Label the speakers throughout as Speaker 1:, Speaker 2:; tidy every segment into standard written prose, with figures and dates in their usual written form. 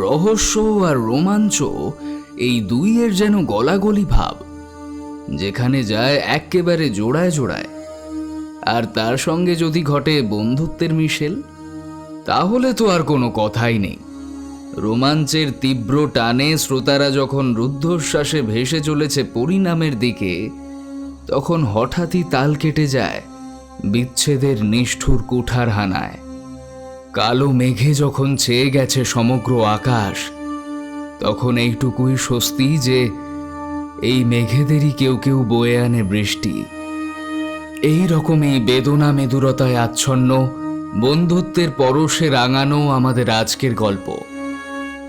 Speaker 1: রহস্য আর রোমাঞ্চ এই দুইয়ের যেন গলাগলি ভাব, যেখানে যায় একেবারে জোড়ায় জোড়ায়। আর তার সঙ্গে যদি ঘটে বন্ধুত্বের মিশেল, তাহলে তো আর কোনো কথাই নেই। রোমাঞ্চের তীব্র টানে শ্রোতারা যখন রুদ্ধশ্বাসে ভেসে চলেছে পরিণামের দিকে, তখন হঠাৎই তাল কেটে যায় বিচ্ছেদের নিষ্ঠুর কুঠার হানায়। কালো মেঘে যখন ছেয়ে গেছে সমগ্র আকাশ, তখন এইটুকুই স্বস্তি যে এই মেঘেদেরই কেউ কেউ বয়ে আনে বৃষ্টি। এই রকমই বেদনা মেদুরতায় আচ্ছন্ন, বন্ধুত্বের পরশে রাঙানো আমাদের আজকের গল্প।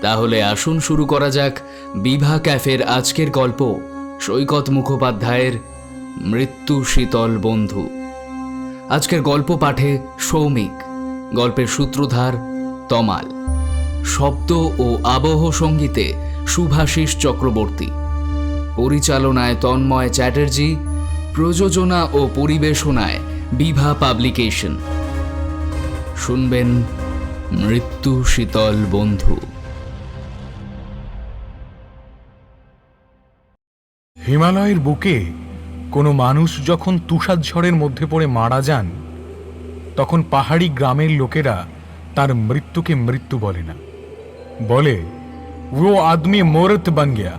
Speaker 1: তাহলে আসুন শুরু করা যাক বিভা ক্যাফের আজকের গল্প, সৈকত মুখোপাধ্যায়ের মৃত্যু শীতল বন্ধু। আজকের গল্প পাঠে সৌমিক, গল্পের সূত্রধার তমাল, শব্দ ও আবহ সঙ্গীতে শুভাশিস চক্রবর্তী, পরিচালনায় তন্ময় চ্যাটার্জি, প্রযোজনা ও পরিবেশনায় বিভা পাবলিকেশন। শুনবেন মৃত্যু শীতল বন্ধু।
Speaker 2: হিমালয়ের বুকে কোনো মানুষ যখন তুষারঝড়ের মধ্যে পড়ে মারা যান, তখন পাহাড়ি গ্রামের লোকেরা তার মৃত্যুকে মৃত্যু বলে না, বলে ও আদমি মূর্ত বন গয়া।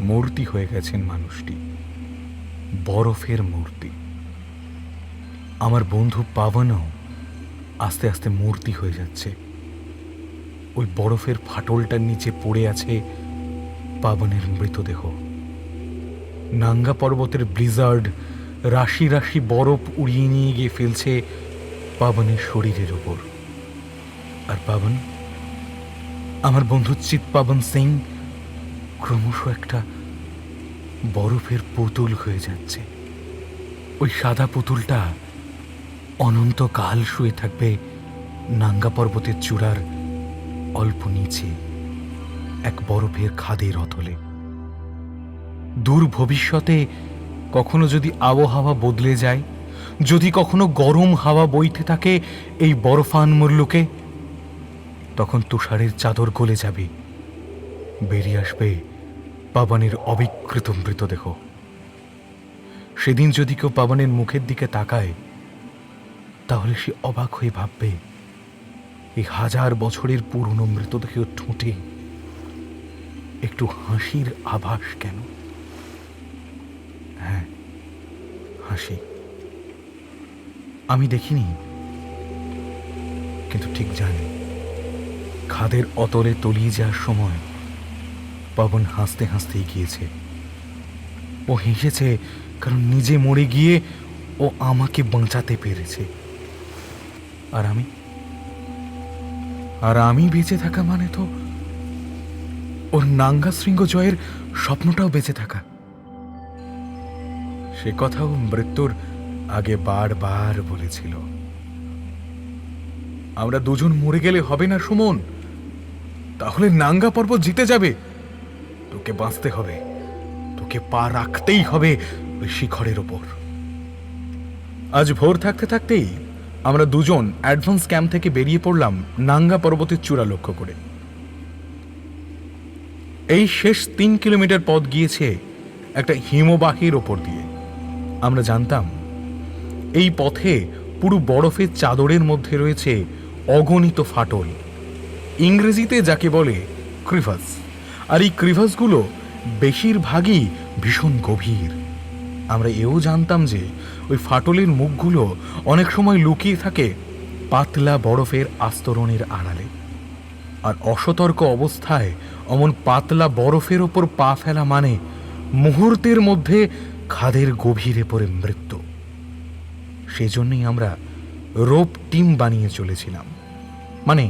Speaker 2: মূর্তি হয়ে গেছেন মানুষটি, বরফের মূর্তি। আমার বন্ধু পাবনও আস্তে আস্তে মূর্তি হয়ে যাচ্ছে। ওই বরফের ফাটলটার নিচে পড়ে আছে পাবনের মৃতদেহ। নাঙ্গা পর্বতের ব্লিজার্ড রাশি রাশি বরফ উড়িয়ে নিয়ে গিয়ে ফেলছে পাবনের শরীরের উপর। আর পাবন, আমার বন্ধু চিৎপাবন সিং, ক্রমশ একটা বরফের পুতুল হয়ে যাচ্ছে। ওই সাদা পুতুলটা অনন্তকাল শুয়ে থাকবে নাঙ্গা পর্বতের চূড়ার অল্প নিচে এক বরফের খাদের অতলে। দূর ভবিষ্যতে কখনো যদি আবহাওয়া বদলে যায়, যদি কখনো গরম হাওয়া বইতে থাকে এই বরফান মুল্লুকে, তখন তুষারের চাদর গলে যাবে, বেরিয়ে আসবে পাবনের অবিকৃত মৃতদেহ। সেদিন যদি কেউ পাবনের মুখের দিকে তাকায়, তাহলে সে অবাক হয়ে ভাববে এই 1000 বছরের পুরনো মৃতদেহের ঠোঁটে একটু হাসির আভাস কেন? হ্যাঁ, হাসি। আমি দেখিনি, কিন্তু ঠিক জানি খাদের অতলে তলিয়ে যাওয়ার সময় পাবন হাসতে হাসতেই গিয়েছে। ও হেসেছে কারণ নিজে মরে গিয়ে ও আমাকে বাঁচাতে পেরেছে। আর আমি বেঁচে থাকা মানে তো ওর নাঙ্গা শৃঙ্গ জয়ের স্বপ্নটাও বেঁচে থাকা। সে কথাও মৃত্যুর আগে বারবার বলেছিল। আমরা দুজন মরে গেলে হবে না সুমন, তাহলে নাঙ্গা পর্বত জিতে যাবে। তোকে বাঁচতে হবে, তোকে পা রাখতেই হবে ওই শিখরের ওপর। আজ ভোর থাকতে থাকতেই আমরা দুজন অ্যাডভান্স ক্যাম্প থেকে বেরিয়ে পড়লাম নাঙ্গা পর্বতের চূড়া লক্ষ্য করে। এই শেষ 3 কিলোমিটার পথ গিয়েছে একটা হিমবাহের ওপর দিয়ে। আমরা জানতাম এই পথে পুরো বরফের চাদরের মধ্যে রয়েছে অগণিত ফাটল, ইংরেজিতে যাকে বলে ক্রিভাস। আর এই ক্রিভাসগুলো বেশিরভাগই ভীষণ গভীর। আমরা এও জানতাম যে ওই ফাটলের মুখগুলো অনেক সময় লুকিয়ে থাকে পাতলা বরফের আস্তরণের আড়ালে। আর অসতর্ক অবস্থায় অমন পাতলা বরফের ওপর পা ফেলা মানে মুহূর্তের মধ্যে খাদের গভীরে পড়ে মৃত্যু। সেজন্যই আমরা রোপ টিম বানিয়ে চলেছিলাম, মানে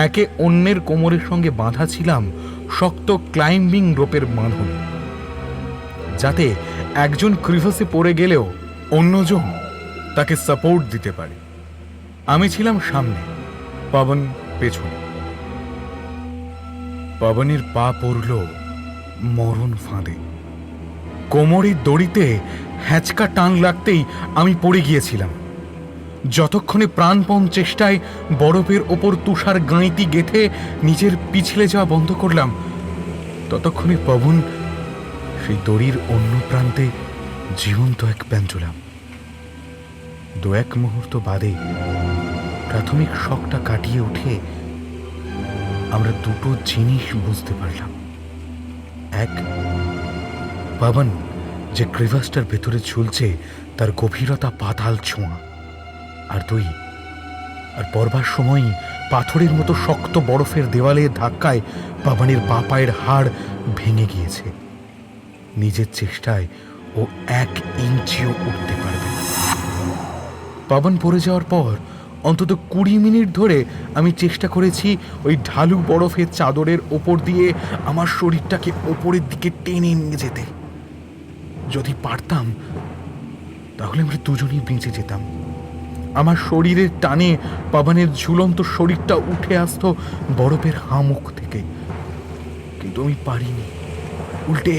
Speaker 2: একে অন্যের কোমরের সঙ্গে বাঁধা ছিলাম শক্ত ক্লাইম্বিং রোপের বাঁধন। যাতে একজন ক্রিভাসে পড়ে গেলেও অন্যজন তাকে সাপোর্ট দিতে পারে। আমি ছিলাম সামনে, পবন পেছনে। পবনের পা পড়ল মরণ ফাঁদে। কোমরের দড়িতে হ্যাঁচকা টান লাগতেই আমি পড়ে গিয়েছিলাম। যতক্ষণে প্রাণপণ চেষ্টায় বরফের ওপর তুষার গাঁইতি গেথে নিজের পিছলে যাওয়া বন্ধ করলাম, ততক্ষণে পবন সেই দড়ির অন্য প্রান্তে জীবন্ত এক পেন্ডুলাম। দু এক মুহূর্ত বাদে প্রাথমিক শকটা কাটিয়ে উঠে আমরা দুটো জিনিস বুঝতে পারলাম। এক, পবন যে ক্রিভাসটার ভেতরে ঝুলছে তার গভীরতা পাতাল ছোঁয়া। আর দুই, আর পড়বার সময়ই পাথরের মতো শক্ত বরফের দেওয়ালে ধাক্কায় পবনের বা পায়ের হাড় ভেঙে গিয়েছে। নিজের চেষ্টায় ও 1 ইঞ্চিও উঠতে পারবে না। পবন পড়ে যাওয়ার পর অন্তত 20 মিনিট ধরে আমি চেষ্টা করেছি ওই ঢালু বরফের চাদরের ওপর দিয়ে আমার শরীরটাকে ওপরের দিকে টেনে নিয়ে যেতে। যদি পারতাম তাহলে আমরা দুজনেই বেঁচে যেতাম। আমার শরীরের টানে পবনের ঝুলন্ত শরীরটা উঠে আসতো বরফের হামুক থেকে, কিন্তু আমি পারিনি। উল্টে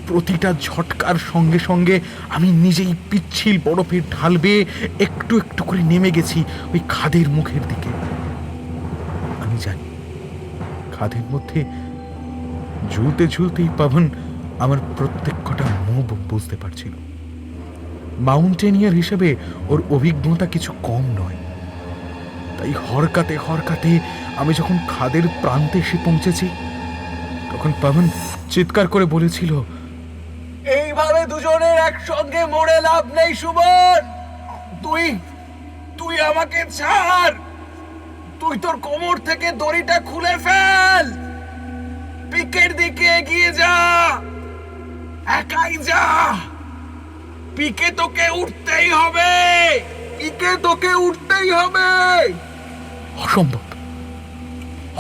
Speaker 2: প্রতিটা ঝটকার সঙ্গে সঙ্গে আমি নিজেই পিচ্ছিল বরফের ঢাল বেয়ে একটু একটু করে নেমে গেছি ওই খাদের মুখের দিকে। আমি জানি খাদের মধ্যে ঝুলতে ঝুলতেই পবন আমার প্রত্যেক কটা মুভ বুঝতে পারছিল। মাউন্টেনিয়ার হিসেবে ওর অভিজ্ঞতা কিছু কম নয়। তাই হরকাতে হরকাতে আমি যখন খাদের প্রান্তে এসে পৌঁছেছি, তখন পবন চিৎকার করে বলেছিল,
Speaker 3: এইভাবে দুজনের একসঙ্গে মরে লাভ নেই সুমন। তুই তুই আমাকে ছাড়। তুই তোর কোমর থেকে দড়িটা খুলে ফেল, পিকের দিকে এগিয়ে যা, একাই যা। পিকে তোকে উঠতেই হবে, পিকে তোকে উঠতেই হবে।
Speaker 2: অসম্ভব,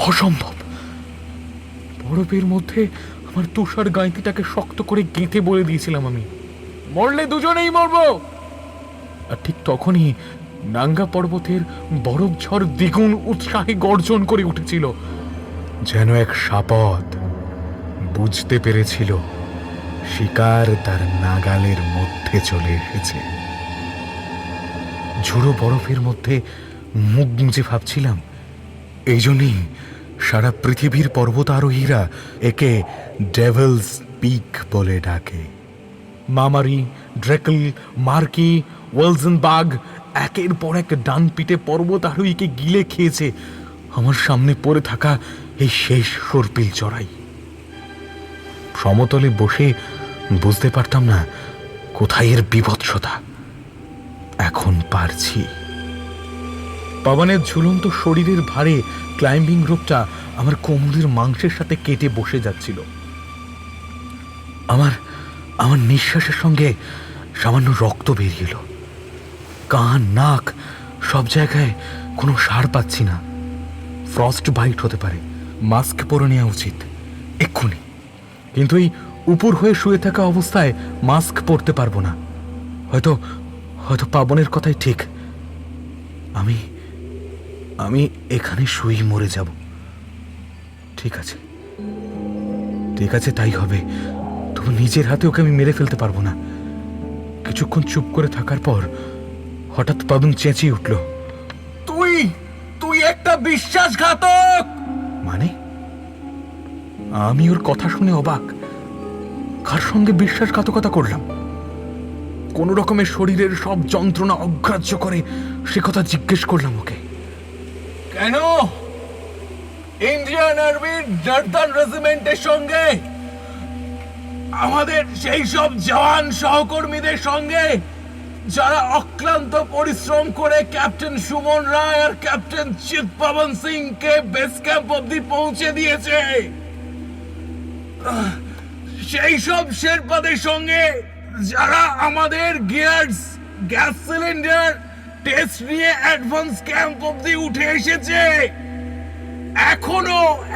Speaker 2: অসম্ভব। বরফের মধ্যে আমার তুষার গাঁইতিটাকে শক্ত করে গেঁথে বলে দিয়েছিলাম আমি, মরলে দুজনেই মরবো। আর ঠিক তখনই নাঙ্গা পর্বতের বরফ ঝড় দ্বিগুণ উৎসাহে গর্জন করে উঠেছিল, যেন এক শাপথ। বুঝতে পেরেছিল শিকার তার নাগালের মধ্যে চলে এসেছে। ঝুড়ো বরফের মধ্যে মুখ গুঁজে ভাবছিলাম, এই জন্যই সারা পৃথিবীর পর্বতারোহীরা একে ডেভিলস পিক বলে ডাকে। মামারি, ড্রেকল, মার্কি, ওয়েলজেনবার্গ একের পর এক ডান পিঠে পর্বতারোহীকে গিলে খেয়েছে আমার সামনে পড়ে থাকা এই শেষ সর্পিল চড়াই। সমতলে বসে বুঝতে পারতাম না কোথায় এর বীভৎসতা। এখন পারছি। পবনের ঝুলন্ত শরীরের ভারে ক্লাইম্বিং রোপটা আমার কোমরের মাংসের সাথে কেটে বসে যাচ্ছিল। আমার আমার নিঃশ্বাসের সঙ্গে সামান্য রক্ত বেরিয়ে এলো। কান, নাক সব জায়গায় কোনো সার পাচ্ছি না। ফ্রস্ট বাইট হতে পারে, মাস্ক পরে নেওয়া উচিত এক্ষুনি। কিন্তু এই উপর হয়ে শুয়ে থাকা অবস্থায় মাস্ক পরতে পারবো না। হয়তো হয়তো পবনের কথাই ঠিক। আমি আমি এখানে শুয়েই মরে যাব। ঠিক আছে, ঠিক আছে, তাই হবে। তবু নিজের হাতে ওকে আমি মেরে ফেলতে পারবো না। কিছুক্ষণ চুপ করে থাকার পর হঠাৎ পবন চেঁচিয়ে উঠল,
Speaker 3: তুই তুই একটা বিশ্বাসঘাতক।
Speaker 2: মানে? আমি ওর কথা শুনে অবাক। কার সঙ্গে বিশ্বাসঘাতকতা করলাম? কোন রকমের শরীরের সব যন্ত্রণা অগ্রাহ্য করে সে কথা জিজ্ঞেস করলাম ওকে।
Speaker 3: কেন? ইন্ডিয়ান আর্মির জর্দান রেজিমেন্টের সঙ্গে, আমাদের সেই সব জওয়ান সহকর্মীদের সঙ্গে যারা অক্লান্ত পরিশ্রম করে ক্যাপ্টেন সুমন রায় আর ক্যাপ্টেন চিৎপবন সিং কে বেস ক্যাম্প অব্দি পৌঁছে দিয়েছে, সেই সব শেরপাদের সঙ্গে যারা আমাদের গিয়ার্স, গ্যাস সিলিন্ডার টেস্ট নিয়ে অ্যাডভান্স ক্যাম্প অব্দি উঠে এসেছে,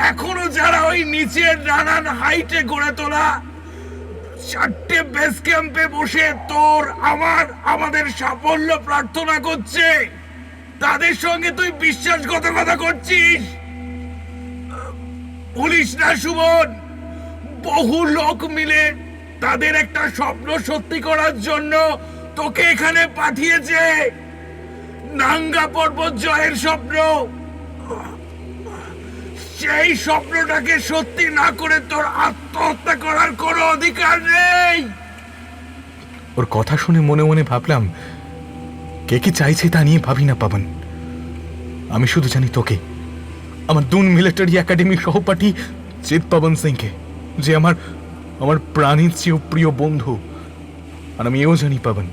Speaker 3: এখনো যারা ওই নিচের নানান হাইটে গড়ে তোলা 4টে বেস ক্যাম্পে বসে আমাদের সাফল্য প্রার্থনা করছে, তাদের সঙ্গে তুই বিশ্বাসঘাতকতা করছিস? বলিস না সুমন, বহু লোক মিলে তাদের একটা স্বপ্ন সত্যি করার জন্য তোকে এখানে পাঠিয়েছে, নাঙ্গা পর্বত জয়ের স্বপ্ন। সেই স্বপ্নটাকে সত্যি না করে তোর আত্মহত্যা করার কোনো অধিকার নেই।
Speaker 2: ওর কথা শুনে মনে মনে ভাবলাম, কে কি চাইছে তা নিয়ে ভাবি না পাবন। আমি শুধু জানি তোকে, আমার দুন মিলিটারি একাডেমির সহপাঠী চিৎপবন সিংকে, যে আমার প্রাণীর চেয়েও প্রিয় বন্ধু। আর আমি এও জানি পাবন,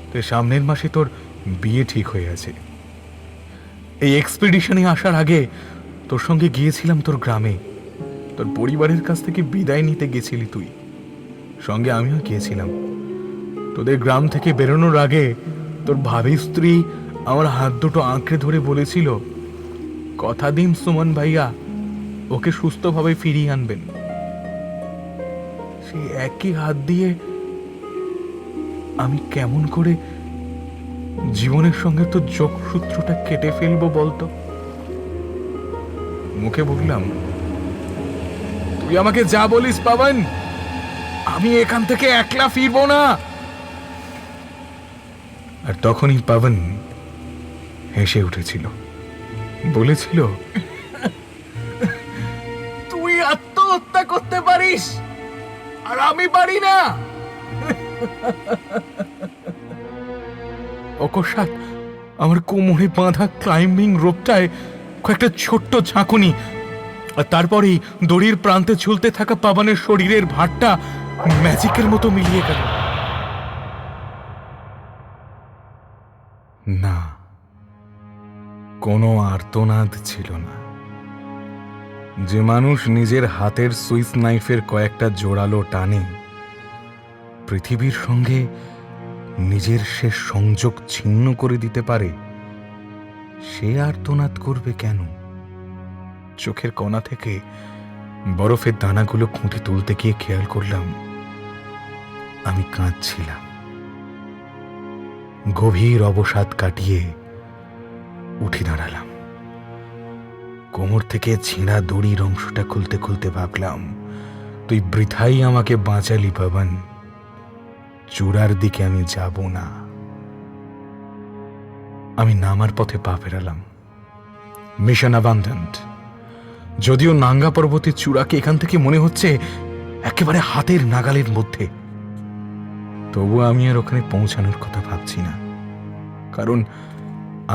Speaker 2: তো সামনের মাসে তোর বিয়ে ঠিক হয়ে আছে। এই এক্সপিডিশনে আসার আগে তোর সঙ্গে গিয়েছিলাম তোর গ্রামে, তোর পরিবারের কাছ থেকে বিদায় নিতে গেছিলি তুই, সঙ্গে আমিও গিয়েছিলাম। তোদের গ্রাম থেকে বেরোনোর আগে তোর ভাবি স্ত্রী আমার হাত দুটো আঁকড়ে ধরে বলেছিল, কথা দিন সুমন ভাইয়া, ওকে সুস্থভাবে ফিরিয়ে আনবেন। সেই একই হাত দিয়ে আমি কেমন করে জীবনের সঙ্গে তো যোগসূত্রটা কেটে ফেলবো বলতো? মুখে বললাম, তুই আমাকে যা বলিস পাবন, আমি এখান থেকে একলা ফিরবো না। আর তখনই পাবন হেসে উঠেছিল, বলেছিল, তুই আত্মহত্যা করতে পারিস আর আমি পারি না। অকস্মাৎ আমার কোমরে বাঁধা ক্লাইম্বিং রোপটায় কয়েকটা ছোট্ট ঝাঁকুনি, আর তারপরেই দড়ির প্রান্তে ঝুলতে থাকা পাবনের শরীরের ভারটা ম্যাজিকের মতো মিলিয়ে গেল। না, কোনো আর্তনাদ ছিল না। যে মানুষ নিজের হাতের সুইস নাইফের কয়েকটা জোরালো টানে পৃথিবীর সঙ্গে নিজের শেষ সংযোগ ছিন্ন করে দিতে পারে, সে আর্তনাদ করবে কেন? চোখের কোণা থেকে বরফের দানাগুলো খুঁটি তুলতে গিয়ে খেয়াল করলাম আমি কাঁদছিলাম। গভীর অবসাদ কাটিয়ে উঠে দাঁড়ালাম। কোমর থেকে ছেঁড়া দড়ির অংশটা খুলতে খুলতে ভাবলাম, তুই বৃথাই আমাকে বাঁচালি পাবন, চূড়ার দিকে আমি যাব না। আমি নামার পথে পা ফেরালাম। Mission abandoned. যদিও নাঙ্গা পর্বতের চূড়াকে এখান থেকে মনে হচ্ছে একেবারে হাতের নাগালের মধ্যে, তবু আমি আর ওখানে পৌঁছানোর কথা ভাবছি না। কারণ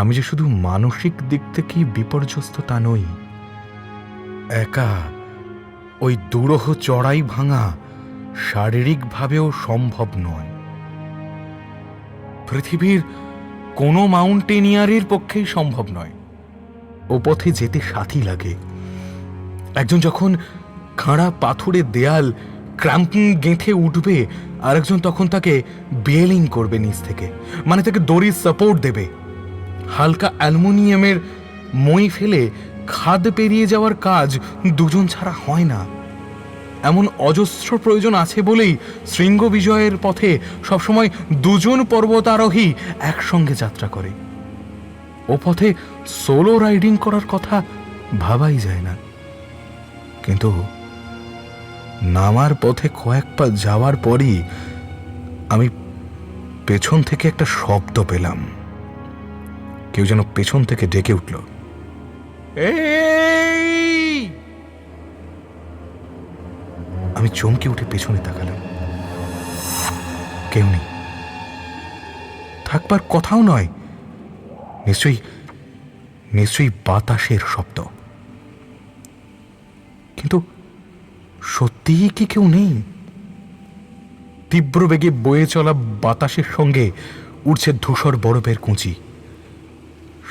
Speaker 2: আমি যে শুধু মানসিক দিক থেকেই বিপর্যস্ত তা নই, একা ওই দুরূহ চড়াই ভাঙা শারীরিকভাবেও সম্ভব নয়। পৃথিবীর কোনো মাউন্টেনিয়ারের পক্ষেই সম্ভব নয়। ও পথে যেতে সাথী লাগে। একজন যখন খাড়া পাথুরে দেয়াল ক্র্যাম্পিং গেঁথে উঠবে, আর একজন তখন তাকে বেলিং করবে নিচ থেকে, মানে তাকে দড়ির সাপোর্ট দেবে। হালকা অ্যালুমিনিয়ামের মই ফেলে খাদ পেরিয়ে যাওয়ার কাজ দুজন ছাড়া হয় না। এমন অজস্র প্রয়োজন আছে বলেই শৃঙ্গ বিজয়ের পথে সবসময় দুজন পর্বতারোহী একসঙ্গে যাত্রা করে। ও পথে সোলো রাইডিং করার কথা ভাবাই যায় না। কিন্তু নামার পথে কয়েক পা যাওয়ার পরই আমি পেছন থেকে একটা শব্দ পেলাম। কেউ যেন পেছন থেকে ডেকে উঠল, এই! আমি চমকে উঠে পেছনে তাকালাম। কেউ নেই, থাকবার কথাও নয়। নিশ্চয়ই বাতাসের শব্দ। কিন্তু সত্যিই কি কেউ নেই? তীব্র বেগে বয়ে চলা বাতাসের সঙ্গে উঠছে ধূসর বরফের কুঁচি।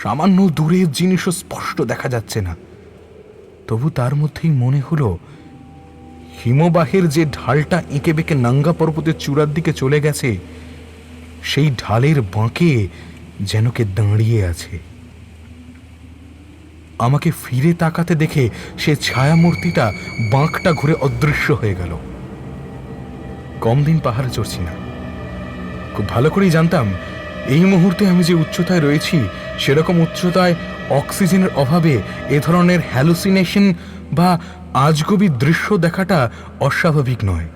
Speaker 2: সামান্য দূরের জিনিসও স্পষ্ট দেখা যাচ্ছে না। তবু তার মধ্যেই মনে হলো হিমবাহের যে ঢালটা এঁকে বেঁকে নাঙ্গা পর্বতের চূড়ার দিকে চলে গেছে, সেই ঢালের বাঁকে যেন কে দাঁড়িয়ে আছে। আমাকে ফিরে তাকাতে দেখে সে ছায়ামূর্তিটা বাঁকটা ঘুরে অদৃশ্য হয়ে গেল। কম দিন পাহাড়ে চড়ছি না। খুব ভালো করেই জানতাম এই মুহূর্তে আমি যে উচ্চতায় রয়েছি সেরকম উচ্চতায় অক্সিজেনের অভাবে এ ধরনের হ্যালুসিনেশন বা আজগুবি দৃশ্য দেখাটা অস্বাভাবিক নয়।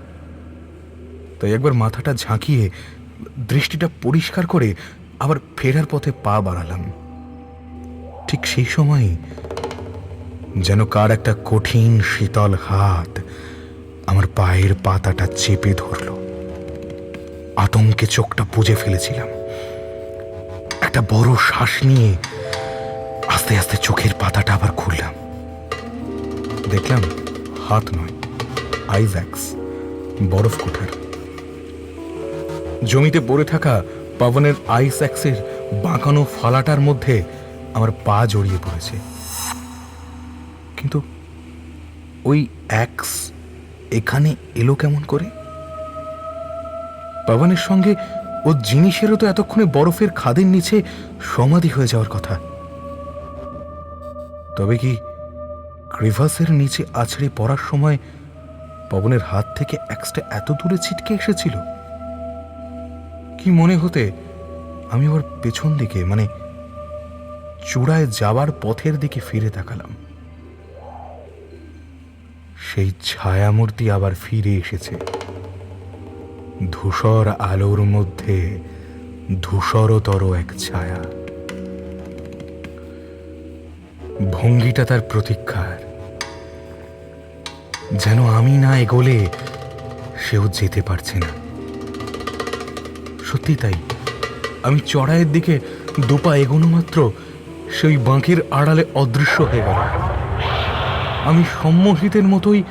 Speaker 2: তাই একবার মাথাটা ঝাঁকিয়ে দৃষ্টিটা পরিষ্কার করে আবার ফেরার পথে পা বাড়ালাম। ঠিক সেই সময় যেন কার একটা কঠিন শীতল হাত আমার পায়ের পাতাটা চেপে ধরল। আতঙ্কে চোখটা বুজে ফেলেছিলাম। একটা বড় শ্বাস নিয়ে আস্তে আস্তে চোখের পাতাটা আবার খুললাম। দেখলাম হাত নয়, আইস অ্যাক্স, বরফ কোঠার। জমিতে পড়ে থাকা পাবনের আইস অ্যাক্সের বাঁকানো ফালাটার মধ্যে আমার পা জড়িয়ে পড়েছে। কিন্তু ওই অ্যাক্স এখানে এলো কেমন করে? পাবনের সঙ্গে ও জিনিসেরও তো এতক্ষণে বরফের খাদের নিচে সমাধি হয়ে যাওয়ার কথা। তবে কি ক্রিভাসের নিচে আছড়ে পড়ার সময় পবনের হাত থেকে অ্যাক্সটা এত দূরে ছিটকে এসেছিল? কি মনে হতে আমি আবার পেছন দিকে, মানে চূড়ায় যাওয়ার পথের দিকে ফিরে তাকালাম। সেই ছায়ামূর্তি আবার ফিরে এসেছে, ধূসর আলোর মধ্যে ধূসরতর এক ছায়া। ভঙ্গিটা তার প্রতীক্ষার, যেন আমি না এগোলে সেও যেতে পারছে না। সত্যি তাই, আমি চড়াইয়ের দিকে দুপা এগোনো মাত্র সেই বাঁকের আড়ালে অদৃশ্য হয়ে গেল। আমি সম্মোহিতের মতোই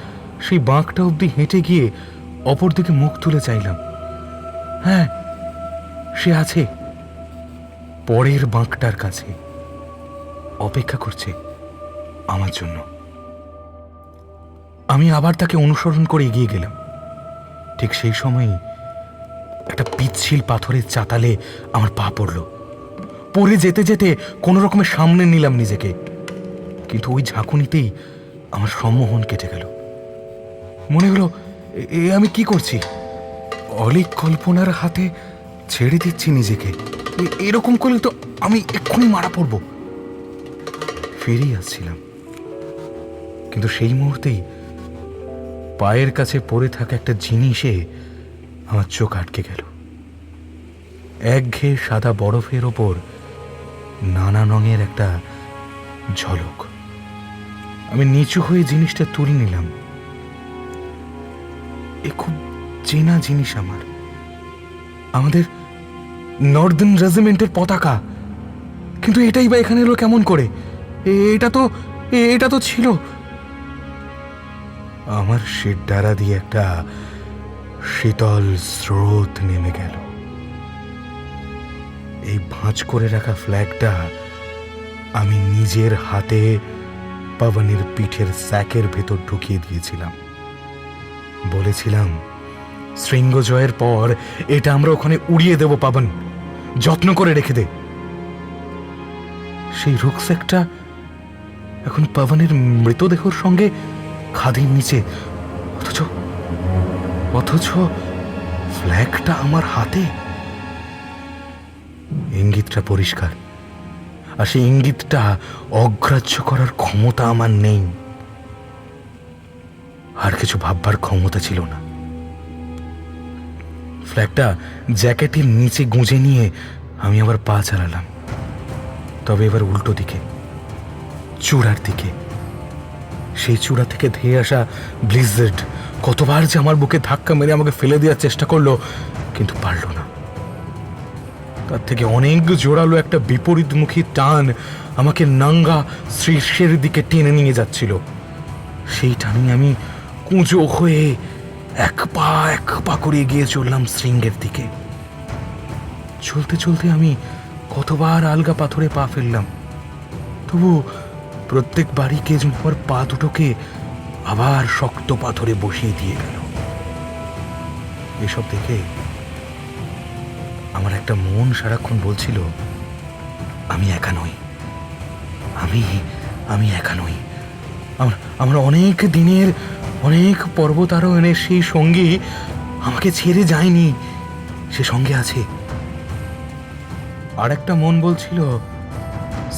Speaker 2: সেই বাঁকটা অবধি হেঁটে গিয়ে অপরদিকে মুখ তুলে চাইলাম। হ্যাঁ, সে আছে পরের বাঁকটার কাছে, অপেক্ষা করছে আমার জন্য। আমি আবার তাকে অনুসরণ করে এগিয়ে গেলাম। ঠিক সেই সময়ই একটা পিচ্ছিল পাথরের চাতালে আমার পা পড়ল। পড়ে যেতে যেতে কোনো রকমের সামনে নিলাম নিজেকে, কিন্তু ওই ঝাঁকুনিতেই আমার সম্মোহন কেটে গেল। মনে হলো এ আমি কি করছি? অলিক কল্পনার হাতে ছেড়ে দিচ্ছি নিজেকে। এরকম করলে তো আমি এক্ষুনি মারা পড়ব। ফিরেই আসছিলাম, কিন্তু সেই মুহূর্তেই পায়ের কাছে পড়ে থাকা একটা জিনিসে আমার চোখ আটকে গেল। একঘেয়ে সাদা বরফের ওপর নানা রঙের একটা ঝলক। আমি নিচু হয়ে জিনিসটা তুলে নিলাম। এ খুব চেনা জিনিস আমার, আমাদের নর্দার্ন রেজিমেন্টের পতাকা। কিন্তু এটাই বা এখানে এলো কেমন করে? এটা তো ছিল। আমার শিরদাঁড়া দিয়ে একটা শীতল স্রোত নেমে গেল। এই ভাঁজ করে রাখা ফ্ল্যাগটা আমি নিজের হাতে পাবনের পিঠের স্যাকের ভেতর ঢুকিয়ে দিয়েছিলাম। বলেছিলাম, শৃঙ্গ জয়ের পর এটা আমরা ওখানে উড়িয়ে দেব পাবন, যত্ন করে রেখে দে। সেই রুকস্যাকটা এখন পাবনের মৃতদেহর সঙ্গে খাদের নিচে, অথচ ফ্ল্যাগটা আমার হাতে। ইঙ্গিতটা পরিষ্কার, আর সেই ইঙ্গিতটা অগ্রাহ্য করার ক্ষমতা আমার নেই। আর কিছু ভাববার ক্ষমতা ছিল না। ফ্ল্যাগটা জ্যাকেটের নিচে গুঁজে নিয়ে আমি আবার পা চালালাম, তবে এবার উল্টো দিকে, চূড়ার দিকে। সেই চূড়া থেকে ধেয়ে আসা ব্লিজার্ড কতবার যে আমার বুকে ধাক্কা মেরে আমাকে ফেলে দেওয়ার চেষ্টা করলো, কিন্তু পারল না। তার থেকে অনেক জোরালো একটা বিপরীতমুখী টান আমাকে নাঙ্গা শীর্ষের দিকে টেনে নিয়ে যাচ্ছিল। সেই টানে আমি কুঁজো হয়ে এক পা করে এগিয়ে চললাম শৃঙ্গের দিকে। চলতে চলতে আমি কতবার আলগা পাথরে পা ফেললাম, তবু প্রত্যেকবারই কে যেন আমার পা দুটোকে আবার শক্ত পাথরে বসিয়ে দিয়ে গেল। এসব দেখে আমার একটা মন সারাক্ষণ বলছিল, আমি একা নই, আমি একা নই। আমার অনেক দিনের, অনেক পর্বতারোহণের সেই সঙ্গী আমাকে ছেড়ে যায়নি, সে সঙ্গে আছে। আর একটা মন বলছিল,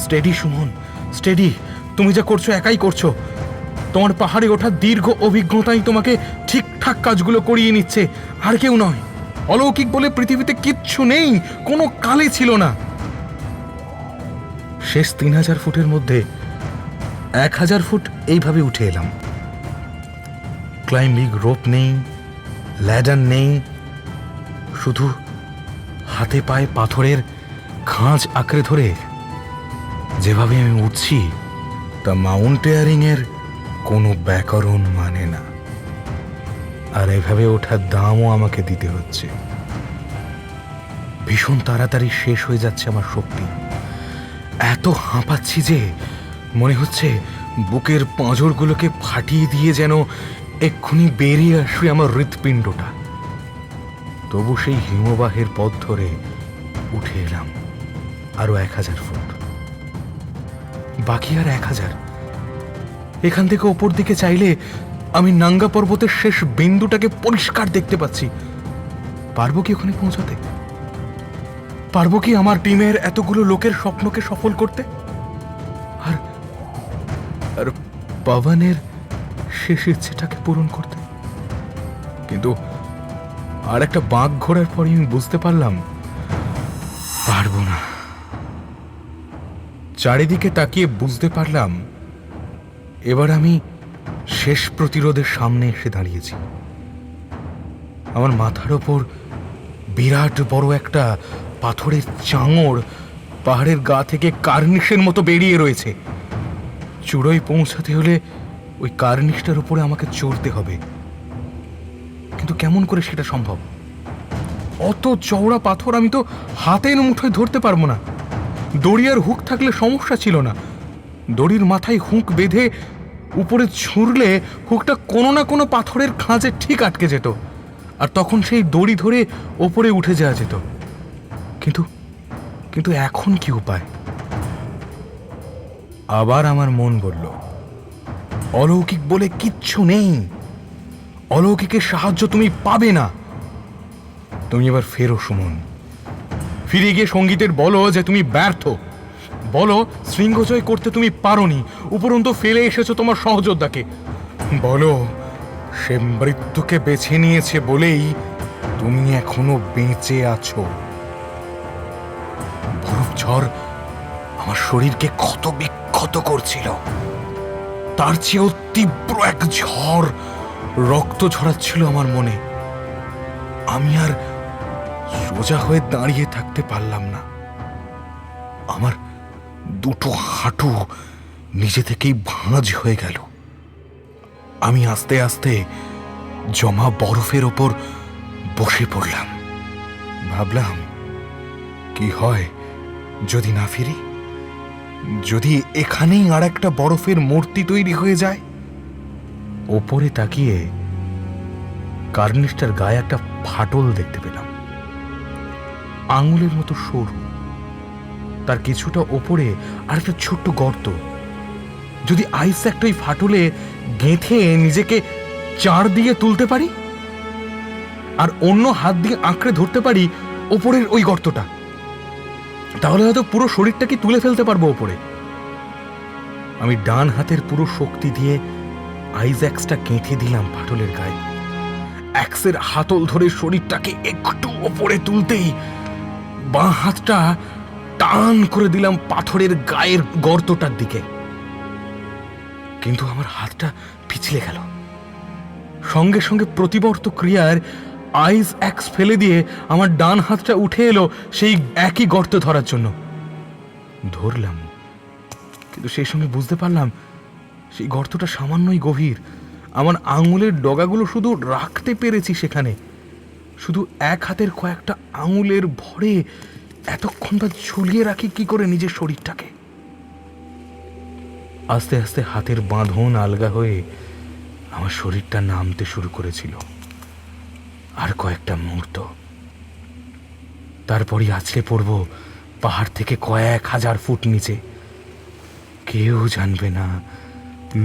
Speaker 2: স্টেডি সুমন, স্টেডি, তুমি যা করছো একাই করছো। তোমার পাহাড়ে ওঠার দীর্ঘ অভিজ্ঞতাই তোমাকে ঠিকঠাক কাজগুলো করিয়ে নিচ্ছে, আর কেউ নয়। অলৌকিক বলে পৃথিবীতে কিচ্ছু নেই, কোনো কালে ছিল না। শেষ 3000 ফুটের মধ্যে 1000 ফুট এইভাবে উঠে এলাম। ক্লাইম্বিং রোপ নেই, ল্যাডার নেই, শুধু হাতে পায়ে পাথরের খাঁজ আঁকড়ে ধরে যেভাবে আমি উঠছি তা মাউন্টেয়ারিং এর কোনো ব্যাকরণ মানে না। আর এভাবে ওঠার দামও আমাকে দিতে হচ্ছে। ভীষণ তাড়াতাড়ি শেষ হয়ে যাচ্ছে আমার শক্তি। এত হাঁপাচ্ছি যে মনে হচ্ছে বুকের পাঁজরগুলোকে ফাটিয়ে দিয়ে যেন এক্ষুনি বেরিয়ে আসবে আমার হৃৎপিণ্ডটা। তবু সেই হিমবাহের পথ ধরে উঠে এলাম আরো 1000 ফুট, বাকি আর 1000। এখান থেকে ওপর দিকে চাইলে আমি নাঙ্গা পর্বতের শেষ বিন্দুটাকে পরিষ্কার দেখতে পাচ্ছি। পারবো কি ওখানে পৌঁছাতে? পারবো কি আমার টিমের এতগুলো লোকের স্বপ্নকে সফল করতে? আর আর পাবনের শেষ ইচ্ছেটাকে পূরণ করতে? কিন্তু আর একটা বাঁক ঘোরার পরে আমি বুঝতে পারলাম পারবো না। চারিদিকে তাকিয়ে বুঝতে পারলাম এবার আমি শেষ প্রতিরোধের সামনে এসে দাঁড়িয়েছি। আমার মাথার ওপর বিরাট বড় একটা পাথরের চাঙড় পাহাড়ের গা থেকে কার্নিশের মতো বেরিয়ে রয়েছে। চূড়োয় পৌঁছাতে হলে ওই কার্নিশটার উপরে আমাকে চড়তে হবে। কিন্তু কেমন করে সেটা সম্ভব? অত চওড়া পাথর আমি তো হাতের মুঠোয় ধরতে পারবো না। দড়িয়ার হুক থাকলে সমস্যা ছিল না। দড়ির মাথায় হুক বেঁধে উপরে ছুঁড়লে হুকটা কোনো না কোনো পাথরের খাঁজে ঠিক আটকে যেত, আর তখন সেই দড়ি ধরে ওপরে উঠে যাওয়া যেত। কিন্তু কিন্তু এখন কি উপায়? আবার আমার মন বলল, অলৌকিক বলে কিচ্ছু নেই, অলৌকিকের সাহায্য তুমি পাবে না। তুমি এবার ফেরো সুমন, ফিরে গিয়ে সঙ্গীতের বলো যে তুমি ব্যর্থ। বলো শৃঙ্গজয় করতে তুমি পারোনি, উপরন্তু ফেলে এসেছো তোমার সহযোদ্ধাকে। বলো সে মৃত্যুকে বেছে নিয়েছে বলেই তুমি এখনো বেঁচে আছো। বরফ ঝড় আমার শরীরকে ক্ষত বিক্ষত করছিল, তার চেয়েও তীব্র এক ঝড় রক্ত ঝরাচ্ছিল আমার মনে। আমি আর সোজা হয়ে দাঁড়িয়ে থাকতে পারলাম না। আমার দুটো হাঁটু নিজে থেকেই ভাঁজ হয়ে গেল। আমি আস্তে আস্তে জমা বরফের ওপর বসে পড়লাম। ভাবলাম কি হয় যদি না ফিরি, যদি এখানেই আর একটা বরফের মূর্তি তৈরি হয়ে যায়। ওপরে তাকিয়ে কার্নিশটার গায়ে একটা ফাটল দেখতে পেলাম, আঙুলের মতো সরু। তার কিছুটা ওপরে আর একটা ছোট্ট গর্ত। যদি আইস একটা ওই ফাটলে গেঁথে নিজেকে চার দিয়ে তুলতে পারি আর অন্য হাত দিয়ে আঁকড়ে ধরতে পারি ওপরের ওই গর্তটা, তাহলে হয়তো পুরো শরীরটাকে তুলে ফেলতে পারবো ওপরে। আমি ডান হাতের পুরো শক্তি দিয়ে আইজ্যাক্সটা গেঁথে দিলাম ফাটলের গায়ে। অ্যাক্সের হাতল ধরে শরীরটাকে একটু ওপরে তুলতেই বাঁ হাতটা টান করে দিলাম পাথরের গায়ের গর্তটার দিকে। কিন্তু আমার হাতটা পিছলে গেল। সঙ্গে সঙ্গে প্রতিবর্ত ক্রিয়ার আইস অ্যাক্স ফেলে দিয়ে আমার ডান হাতটা উঠে এলো সেই একই গর্ত ধরার জন্য। ধরলাম, কিন্তু সেই সঙ্গে বুঝতে পারলাম সেই গর্তটা সামান্যই গভীর। আমার আঙুলের ডগাগুলো শুধু রাখতে পেরেছি সেখানে। শুধু এক হাতের কয়েকটা আঙুলের ভরে এতক্ষণ বা ঝুলিয়ে রাখি কি করে নিজের শরীরটাকে। আস্তে আস্তে হাতের বাঁধন আলগা হয়ে আমার শরীরটা নামতে শুরু করেছিল। আর কয়েকটা মুহূর্ত, তারপরই আছড়ে পড়ব পাহাড় থেকে কয়েক হাজার ফুট নিচে। কেউ জানবে না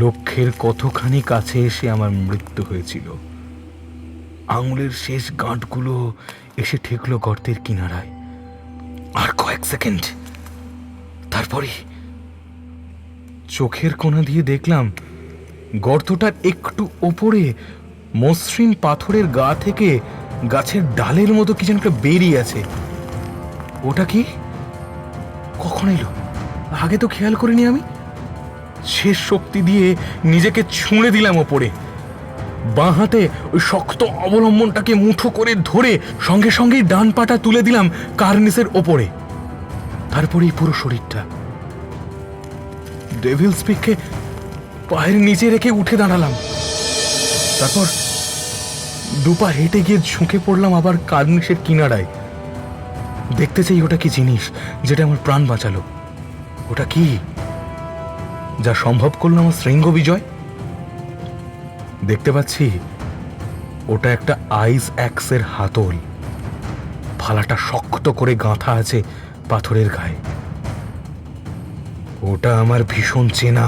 Speaker 2: লক্ষ্যের কতখানি কাছে এসে আমার মৃত্যু হয়েছিল। আঙুলের শেষ গাঁটগুলো এসে ঠেকলো গর্তের কিনারায়। আর কয়েক সেকেন্ড, তারপরে চোখের কোণা দিয়ে দেখলাম গর্তটার একটু ওপরে মসৃণ পাথরের গা থেকে গাছের ডালের মতো কি যেন একটা বেরিয়ে আছে। ওটা কি? কখন এলো? আগে তো খেয়াল করিনি আমি। শেষ শক্তি দিয়ে নিজেকে ছুঁড়ে দিলাম ওপরে। বাঁ হাতে ওই শক্ত অবলম্বনটাকে মুঠো করে ধরে সঙ্গে সঙ্গেই ডান পাটা তুলে দিলাম কার্নিসের ওপরে। তারপরেই পুরো শরীরটা ডেভিলস পিককে পায়ের নিচে রেখে উঠে দাঁড়ালাম। তারপর দুপা হেঁটে গিয়ে ঝুঁকে পড়লাম আবার কার্নিসের কিনারায়। দেখতে চাই ওটা কি জিনিস যেটা আমার প্রাণ বাঁচালো। ওটা কি যা সম্ভব করলো আমার শৃঙ্গ বিজয়? দেখতে পাচ্ছি ওটা একটা আইস অ্যাক্সের হাতল। ফালাটা শক্ত করে গাঁথা আছে পাথরের গায়ে। ওটা আমার ভীষণ চেনা।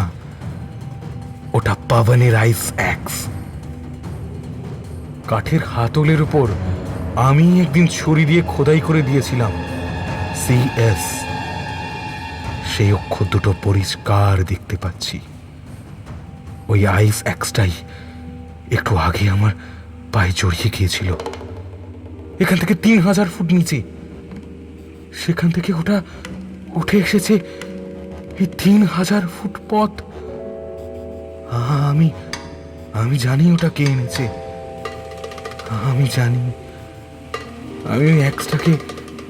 Speaker 2: ওটা পাবনের আইস অ্যাক্স। কাঠের হাতলের উপর আমি একদিন ছুরি দিয়ে খোদাই করে দিয়েছিলাম CS। সেই অক্ষর দুটো পরিষ্কার দেখতে পাচ্ছি। ওই আইস অ্যাক্সটাই একটু আগে আমার পায়ে জড়িয়ে গিয়েছিল, এখান থেকে 3000 ফুট নিচে। সেখান থেকে ওটা উঠে এসেছে এই 3000 ফুট পথ। আমি জানি ওটা কে এনেছে। আমি জানি। আমি ওই অ্যাক্সটাকে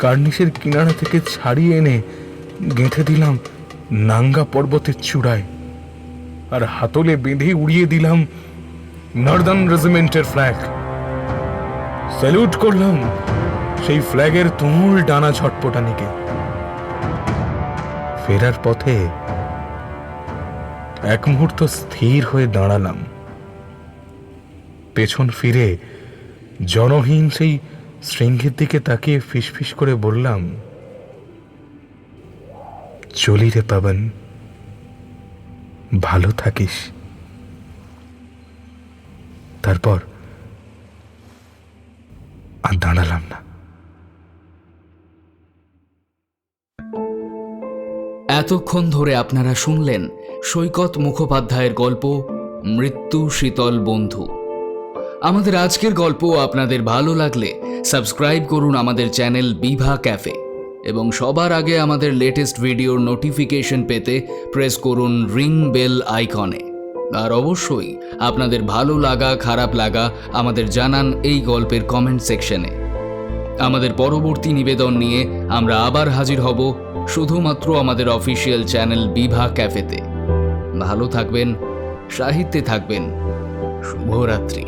Speaker 2: কার্নিসের কিনারা থেকে ছাড়িয়ে এনে গেঁথে দিলাম নাঙ্গা পর্বতের চূড়ায়, আর হাতলে বেঁধে উড়িয়ে দিলাম নর্দার্ন রেজিমেন্টের ফ্ল্যাগ। স্যালুট করলাম সেই ফ্ল্যাগের তুমুল ডানা ঝটপটানিকে। ফেরার পথে এক মুহূর্ত স্থির হয়ে দাঁড়ালাম। পেছন ফিরে জনহীন সেই শৃঙ্গের দিকে তাকিয়ে ফিসফিস করে বললাম, চলি রে পাবন, ভালো থাকিস। তারপর আর দাঁড়ালাম না।
Speaker 1: এতক্ষণ ধরে আপনারা শুনলেন সৈকত মুখোপাধ্যায়ের গল্প মৃত্যু শীতল বন্ধু। আমাদের আজকের গল্প আপনাদের ভালো লাগলে সাবস্ক্রাইব করুন আমাদের চ্যানেল বিভা ক্যাফে, এবং সবার আগে আমাদের লেটেস্ট ভিডিওর নোটিফিকেশন পেতে প্রেস করুন রিং বেল আইকনে। আর অবশ্যই আপনাদের ভালো লাগা খারাপ লাগা আমাদের জানান এই গল্পের কমেন্ট সেকশনে। আমাদের পরবর্তী নিবেদন নিয়ে আমরা আবার হাজির হব শুধুমাত্র আমাদের অফিসিয়াল চ্যানেল বিভা ক্যাফেতে। ভালো থাকবেন, সাহিত্যে থাকবেন। শুভরাত্রি।